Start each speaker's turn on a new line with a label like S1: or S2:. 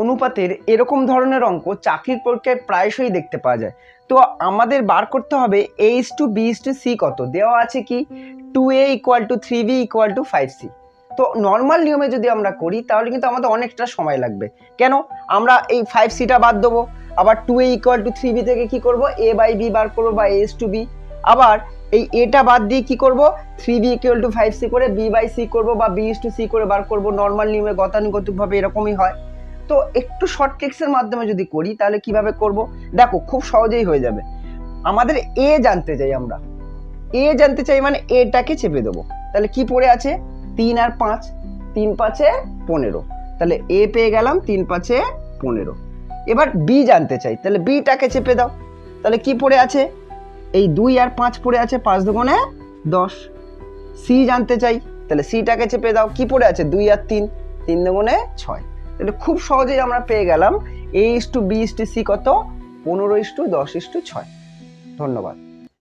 S1: অনুপাতের এরকম ধরনের অঙ্ক চাকরির পরীক্ষায় প্রায়শই দেখতে পাওয়া যায়। তো আমাদের বার করতে হবে A:B:C কত দেওয়া আছে কি 2A = 3B = 5C। তো নর্মাল নিয়মে যদি আমরা করি তাহলে কিন্তু আমাদের অনেকটা সময় লাগবে। কেন? আমরা এই 5Cটা বাদ দেবো, আবার 2A = 3B থেকে কি করব A/B বার করবো বা A:B, আবার এই এটা বাদ দিয়ে কি করব 3B = 5C করে B/C করব বা B:C করে বার করব। নর্মাল নিয়মে গতানুগতিকভাবে এরকমই হয়। তো একটু শর্ট ট্রিক্সের মাধ্যমে যদি করি তাহলে কিভাবে করব দেখো, খুব সহজেই হয়ে যাবে। আমাদের এ জানতে চাই, আমরা এ জানতে চাই মানে এটাকে চেপে দেবো। তাহলে কি পড়ে আছে 3 আর 5, 3 5 15, তাহলে এ পেয়ে গেলাম 3 5 15। এবার বি জানতে চাই, তাহলে বিটাকে চেপে দাও। তাহলে কি পড়ে আছে এই 2 আর 5 পড়ে আছে, 5 দুগুণে 10। সি জানতে চাই, তাহলে সিটাকে চেপে দাও। কি পড়ে আছে 2 আর 3, 3 দুগুণে 6। তাহলে খুব সহজেই আমরা পেয়ে গেলাম A:B:C কত 15:10:6। ধন্যবাদ।